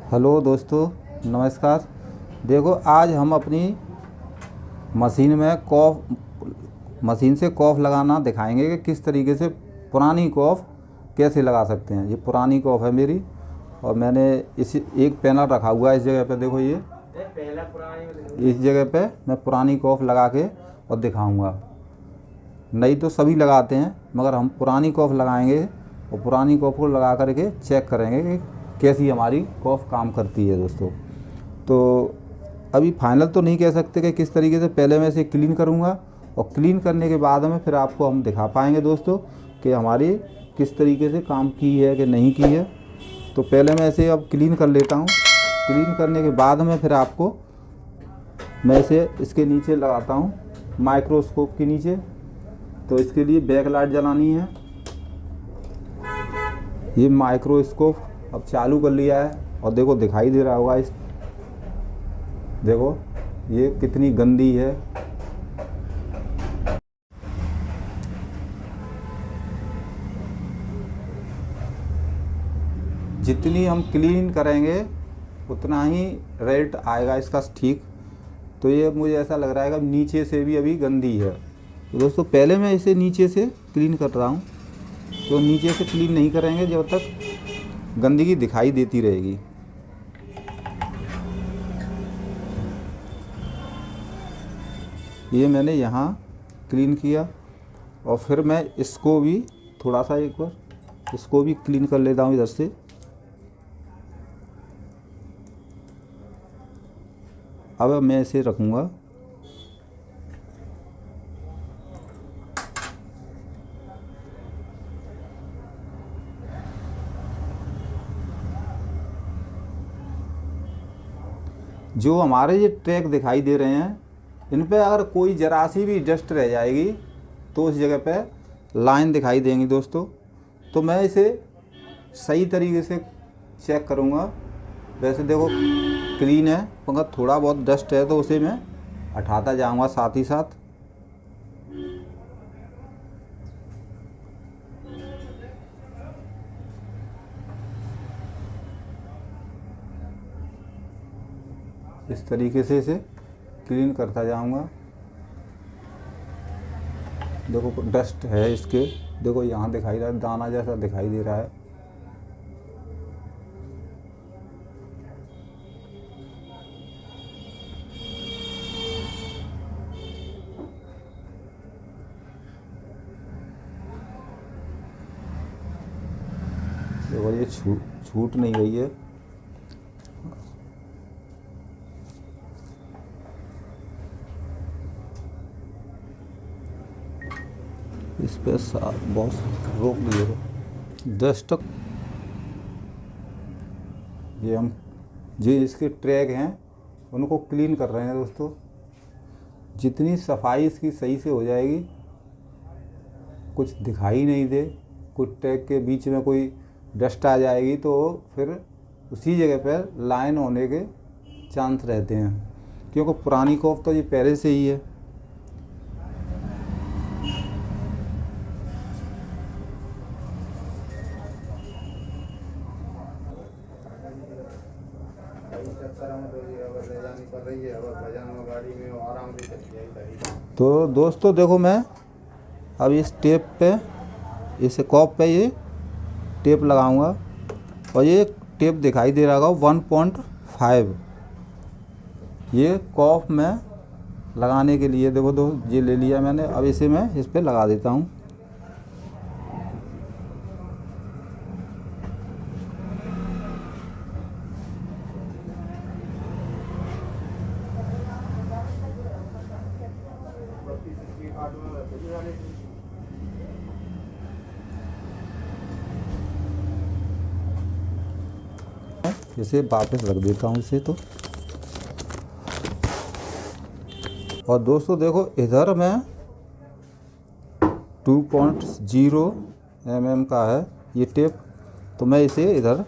Hello दोस्तों, नमस्कार। देखो, आज हम अपनी मशीन से कॉफ़ लगाना दिखाएंगे कि किस तरीके से पुरानी कॉफ़ कैसे लगा सकते हैं। ये पुरानी कॉफ़ है मेरी, और मैंने इस एक पैनल रखा हुआ है इस जगह पे। देखो, ये इस जगह पे मैं पुरानी कॉफ़ लगा के और दिखाऊंगा। नई तो सभी लगाते हैं, मगर हम पुरानी कॉफ़ लगाएंगे और पुरानी कॉफ़ को लगा करके चेक करेंगे कि कैसी हमारी कॉफ़ काम करती है दोस्तों। तो अभी फाइनल तो नहीं कह सकते कि किस तरीके से। पहले मैं इसे क्लीन करूँगा, और क्लीन करने के बाद में फिर आपको हम दिखा पाएंगे दोस्तों कि हमारी किस तरीके से काम की है कि नहीं की है। तो पहले मैं इसे अब क्लीन कर लेता हूँ। क्लीन करने के बाद में फिर आपको मैं इसे इसके नीचे लगाता हूँ, माइक्रोस्कोप के नीचे। तो इसके लिए बैक लाइट जलानी है। ये माइक्रोस्कोप अब चालू कर लिया है, और देखो दिखाई दे रहा होगा। देखो ये कितनी गंदी है। जितनी हम क्लीन करेंगे उतना ही रेट आएगा इसका ठीक। तो ये मुझे ऐसा लग रहा है कि नीचे से भी अभी गंदी है। तो दोस्तों, पहले मैं इसे नीचे से क्लीन कर रहा हूँ। तो नीचे से क्लीन नहीं करेंगे जब तक गंदगी दिखाई देती रहेगी। ये मैंने यहाँ क्लीन किया, और फिर मैं इसको भी थोड़ा सा एक बार इसको भी क्लीन कर लेता हूँ इधर से। अब मैं इसे रखूँगा। जो हमारे ये ट्रैक दिखाई दे रहे हैं, इन पे अगर कोई ज़रा सी भी डस्ट रह जाएगी तो उस जगह पे लाइन दिखाई देंगी दोस्तों। तो मैं इसे सही तरीके से चेक करूँगा। वैसे देखो क्लीन है, मगर थोड़ा बहुत डस्ट है तो उसे मैं हटाता जाऊँगा साथ ही साथ। इस तरीके से इसे क्लीन करता जाऊँगा। देखो डस्ट है इसके, देखो यहाँ दिखाई रहा है, दाना जैसा दिखाई दे रहा है। देखो ये छूट नहीं रही है। इस पे बहुत रोक दिए डस्ट। ये हम जो इसके ट्रैक हैं उनको क्लीन कर रहे हैं दोस्तों। जितनी सफाई इसकी सही से हो जाएगी, कुछ दिखाई नहीं दे, कुछ ट्रैक के बीच में कोई डस्ट आ जाएगी तो फिर उसी जगह पर लाइन होने के चांस रहते हैं, क्योंकि पुरानी कॉफ तो ये पहले से ही है। तो दोस्तों देखो, मैं अब इस टेप पे, इस कॉप पे ये टेप लगाऊंगा, और ये टेप दिखाई दे रहा होगा 1.5। ये कॉफ में लगाने के लिए देखो ये ले लिया मैंने। अब इसे मैं इस पे लगा देता हूँ। इसे वापस रख देता हूँ इसे तो। और दोस्तों देखो, इधर मैं 2.0 mm का है ये टेप। तो मैं इसे इधर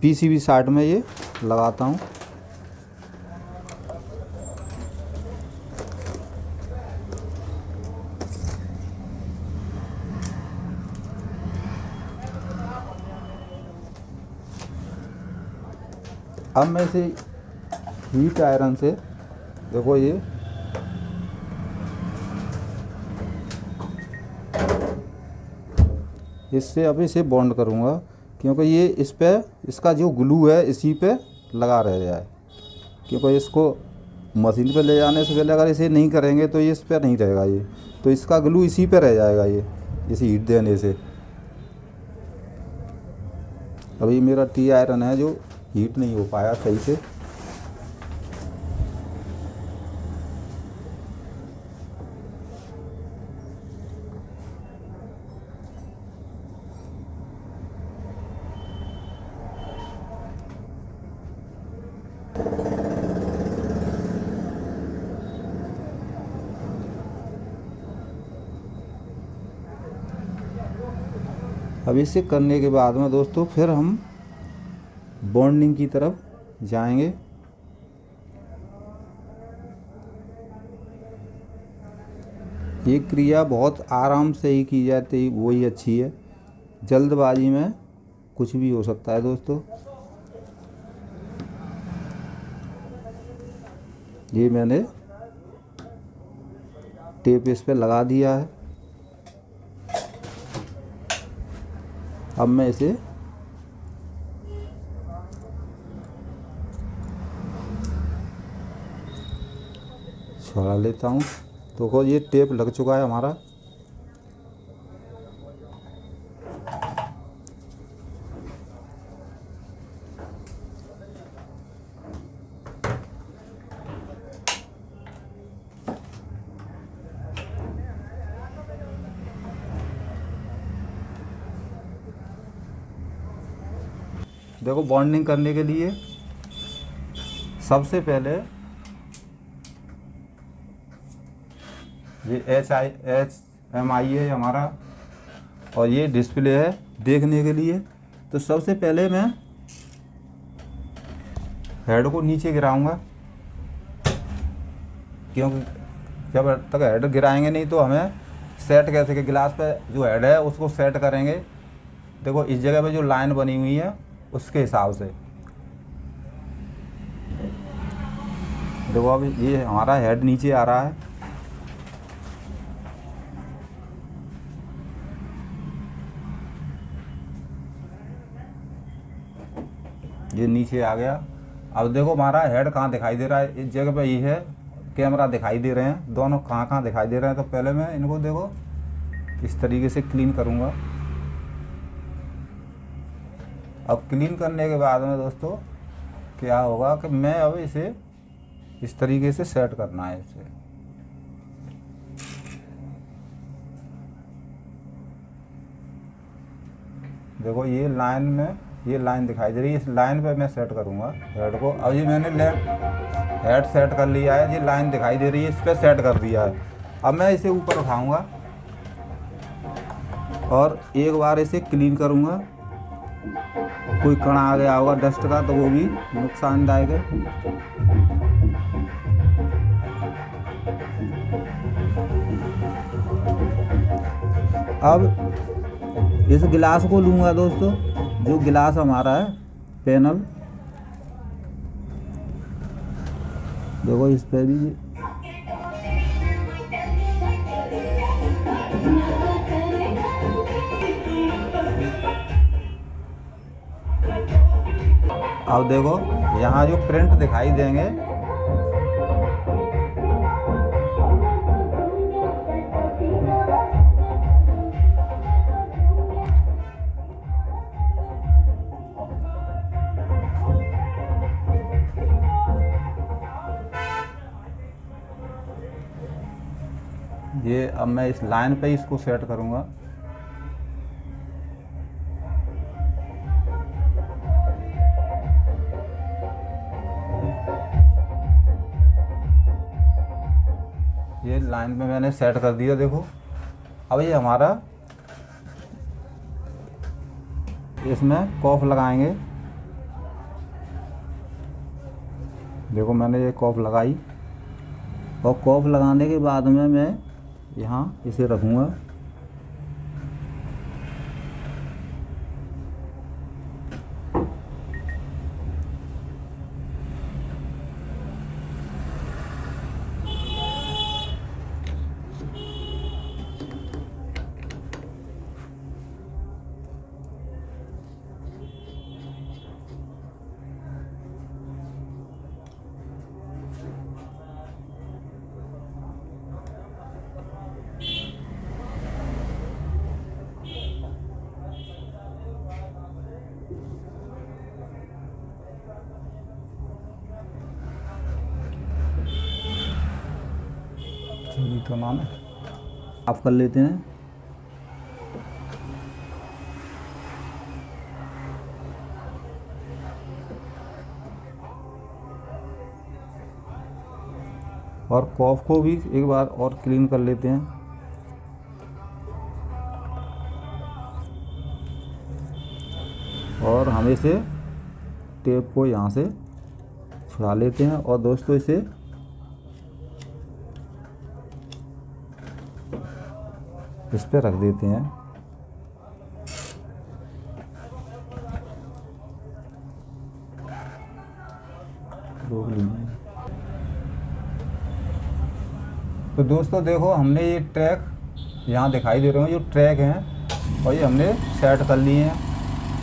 पीसीबी साइड में ये लगाता हूँ। अब मैं इसे हीट आयरन से देखो ये इससे अब इसे बॉन्ड करूँगा, क्योंकि ये इस पे इसका जो ग्लू है इसी पे लगा रह जाए, क्योंकि इसको मशीन पे ले जाने से पहले अगर इसे नहीं करेंगे तो ये इस पे नहीं रहेगा, ये तो इसका ग्लू इसी पे रह जाएगा, ये इसी हीट देने से। अभी मेरा टी आयरन है जो हीट नहीं हो पाया सही से। अब इसे करने के बाद में दोस्तों फिर हम बॉन्डिंग की तरफ जाएंगे। ये क्रिया बहुत आराम से ही की जाती है, वही अच्छी है। जल्दबाजी में कुछ भी हो सकता है दोस्तों। ये मैंने टेप इस पे लगा दिया है। अब मैं इसे छोड़ा लेता हूँ। तो ये टेप लग चुका है हमारा। देखो बॉन्डिंग करने के लिए सबसे पहले ये HMI है हमारा, और ये डिस्प्ले है देखने के लिए। तो सबसे पहले मैं हेड को नीचे गिराऊंगा, क्योंकि जब तक हेड गिराएंगे नहीं तो हमें सेट कैसे के गिलास पे जो हेड है उसको सेट करेंगे। देखो इस जगह पे जो लाइन बनी हुई है उसके हिसाब से। देखो अब ये हमारा हेड नीचे आ रहा है। ये नीचे आ गया। अब देखो हमारा हेड कहाँ दिखाई दे रहा है, इस जगह पे ये है, कैमरा दिखाई दे रहे हैं, दोनों कहाँ कहाँ दिखाई दे रहे हैं। तो पहले मैं इनको देखो इस तरीके से क्लीन करूँगा। अब क्लीन करने के बाद में दोस्तों क्या होगा कि मैं अब इसे इस तरीके से सेट करना है इसे। देखो ये लाइन में ये लाइन दिखाई दे रही है, इस लाइन पे मैं सेट करूँगा हेड को। अब ये मैंने हेड सेट कर लिया है, ये लाइन दिखाई दे रही है, इस पर सेट कर दिया है। अब मैं इसे ऊपर उठाऊँगा और एक बार इसे क्लीन करूँगा। कोई कण आ गया होगा डस्ट का तो वो भी नुकसानदायक है। अब इस गिलास को लूँगा दोस्तों, जो गिलास हमारा है पैनल, देखो इस पे भी अब देखो यहाँ जो प्रिंट दिखाई देंगे ये, अब मैं इस लाइन पे इसको सेट करूँगा। ये लाइन पे मैंने सेट कर दिया। देखो अब ये हमारा इसमें कॉफ लगाएंगे। देखो मैंने ये कॉफ लगाई, और कॉफ लगाने के बाद में मैं यहाँ इसे रखूँगा। तो नाम है, आप कर लेते हैं। और कॉफ को भी एक बार और क्लीन कर लेते हैं। और हम इसे टेप को यहाँ से छुड़ा लेते हैं और दोस्तों इसे इस पे रख देते हैं। रोक लीजिए। तो दोस्तों देखो, हमने ये ट्रैक यहाँ दिखाई दे रहे हैं, जो ट्रैक हैं और ये हमने सेट कर लिए हैं।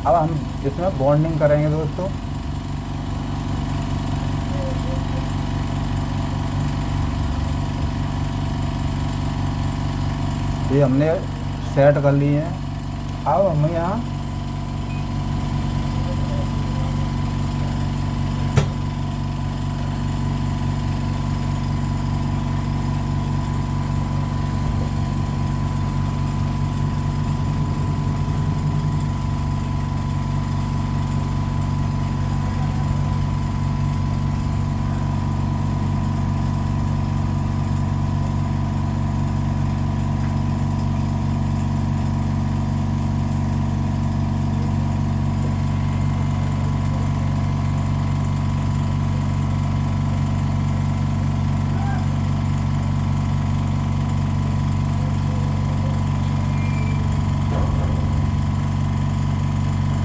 अब हम इसमें बॉन्डिंग करेंगे दोस्तों। ये हमने सेट कर लिए हैं। अब हम यहाँ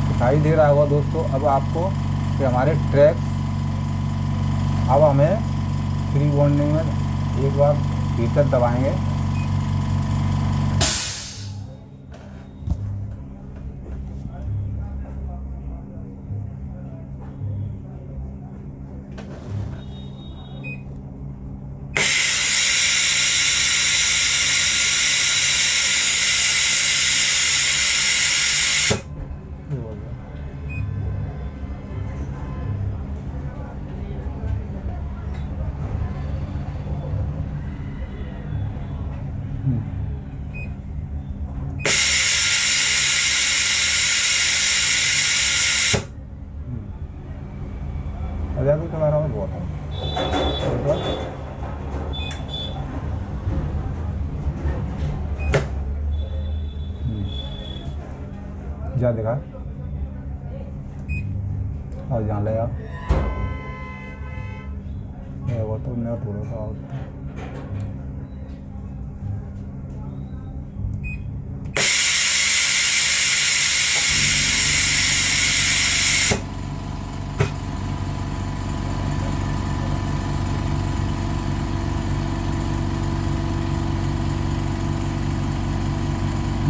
दिखाई दे रहा होगा दोस्तों अब आपको कि हमारे ट्रैक अब हमें प्री बॉन्डिंग में एक बार भीतर दबाएंगे। चला रहा हूँ बहुत है। जा दिखा और यहाँ ले आप वो तो मैं थोड़ा सा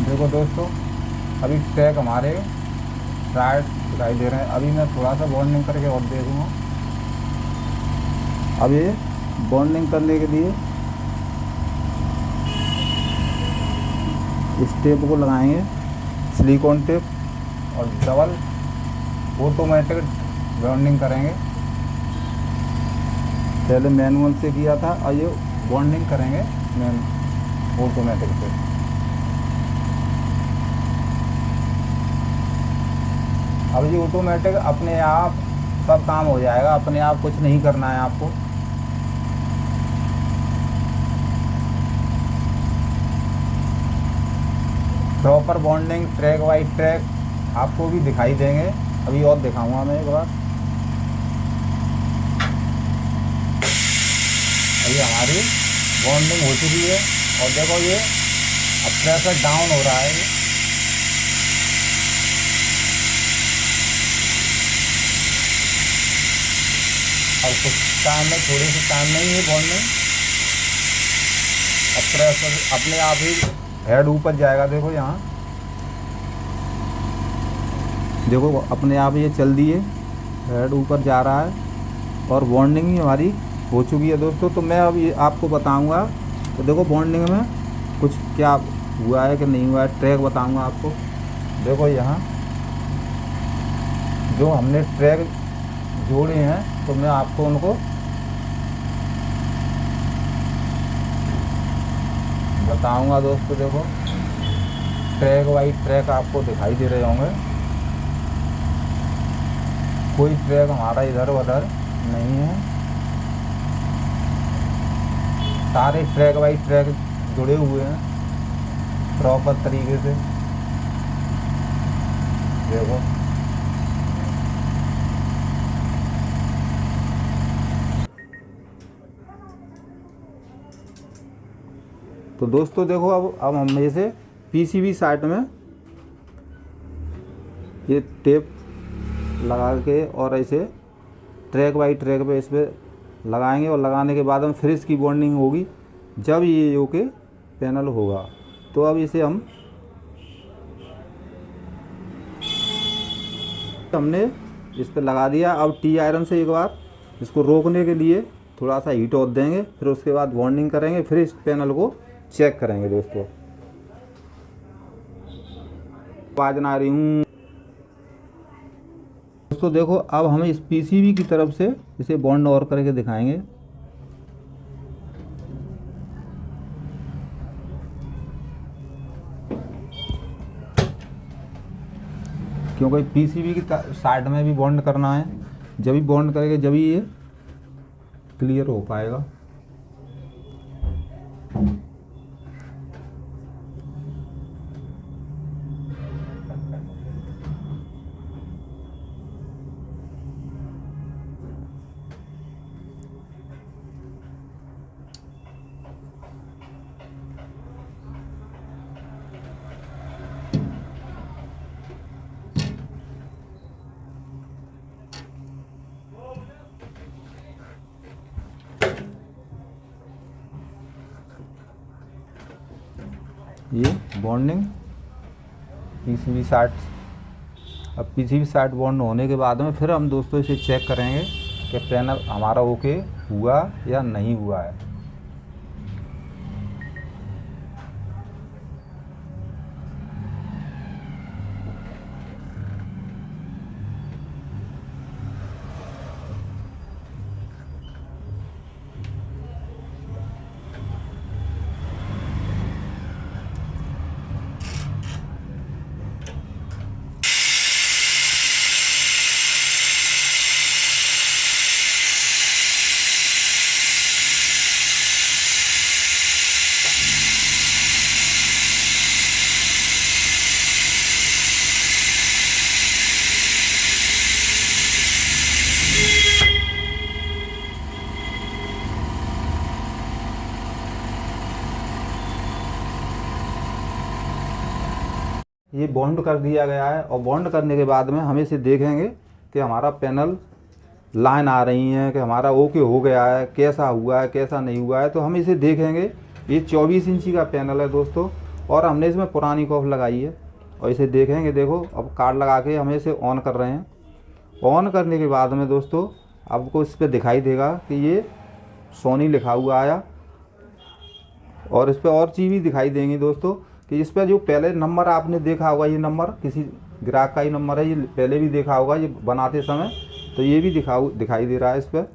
देखो दोस्तों, अभी ट्रैक हमारे टायर्स दिखाई दे रहे हैं। अभी मैं थोड़ा सा बॉन्डिंग करके और देखूँगा। अब ये बॉन्डिंग करने के लिए इस टेप को लगाएंगे, सिलिकॉन टेप, और डबल ऑटोमेटिक बॉन्डिंग करेंगे। पहले मैनुअल से किया था और ये बॉन्डिंग करेंगे ऑटोमेटिक से। अब ये ऑटोमेटिक अपने आप सब काम हो जाएगा, अपने आप कुछ नहीं करना है आपको। Proper bonding track by track आपको भी दिखाई देंगे। अभी और दिखाऊंगा मैं एक बार। अभी हमारी बॉन्डिंग हो चुकी है और देखो ये अब प्रेशर डाउन हो रहा है। अब कुछ टाइम में, थोड़े से टाइम में ही बॉन्डिंग अब प्रेशर अपने आप ही हेड ऊपर जाएगा। देखो यहाँ देखो अपने आप ये चल दिए, हेड ऊपर जा रहा है और बॉन्डिंग ही हमारी हो चुकी है दोस्तों। तो मैं अब ये आपको बताऊंगा। तो देखो बॉन्डिंग में कुछ क्या हुआ है कि नहीं हुआ है, ट्रैक बताऊंगा आपको। देखो यहाँ जो हमने ट्रैक जोड़े हैं तो मैं आपको उनको बताऊंगा दोस्तों। देखो ट्रैक बाई ट्रैक आपको दिखाई दे रहे होंगे, कोई ट्रैक हमारा इधर उधर नहीं है, सारे ट्रैक बाई ट्रैक जुड़े हुए हैं प्रॉपर तरीके से। देखो तो दोस्तों देखो अब हम इसे पीसीबी साइड में ये टेप लगा के और ऐसे ट्रैक बाई ट्रैक पे इस पर लगाएंगे, और लगाने के बाद हम फिर इसकी बॉन्डिंग होगी जब ये ओके पैनल होगा। तो अब इसे हमने इस पर लगा दिया। अब टी आयरन से एक बार इसको रोकने के लिए थोड़ा सा हीट और देंगे, फिर उसके बाद बॉन्डिंग करेंगे, फिर इस पैनल को चेक करेंगे दोस्तों। आवाज ना आ रही हूँ दोस्तों। देखो अब हम इस पीसीबी की तरफ से इसे बॉन्ड और करके दिखाएंगे। क्योंकि पीसीबी की साइड में भी बॉन्ड करना है, जब भी बॉन्ड करेंगे जब ये क्लियर हो पाएगा। ये बॉन्डिंग पीसीबी साइड। अब पीसीबी साइड बॉन्ड होने के बाद में फिर हम दोस्तों इसे चेक करेंगे कि पैनल हमारा ओके हुआ या नहीं हुआ है। ये बॉन्ड कर दिया गया है, और बॉन्ड करने के बाद में हम इसे देखेंगे कि हमारा पैनल लाइन आ रही है, कि हमारा ओके हो गया है, कैसा हुआ है कैसा नहीं हुआ है। तो हम इसे देखेंगे। ये 24 इंची का पैनल है दोस्तों, और हमने इसमें पुरानी कॉफ लगाई है, और इसे देखेंगे। देखो अब कार्ड लगा के हम इसे ऑन कर रहे हैं। ऑन करने के बाद में दोस्तों आपको इस पर दिखाई देगा कि ये सोनी लिखा हुआ आया, और इस पर और चीज़ भी दिखाई देंगी दोस्तों कि इस पर जो पहले नंबर आपने देखा होगा, ये नंबर किसी ग्राहक का ही नंबर है, ये पहले भी देखा होगा ये बनाते समय, तो ये भी दिखाई दे रहा है इस पर।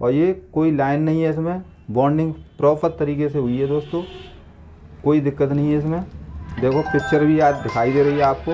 और ये कोई लाइन नहीं है इसमें, बॉन्डिंग प्रॉपर तरीके से हुई है दोस्तों, कोई दिक्कत नहीं है इसमें। देखो पिक्चर भी आज दिखाई दे रही है आपको।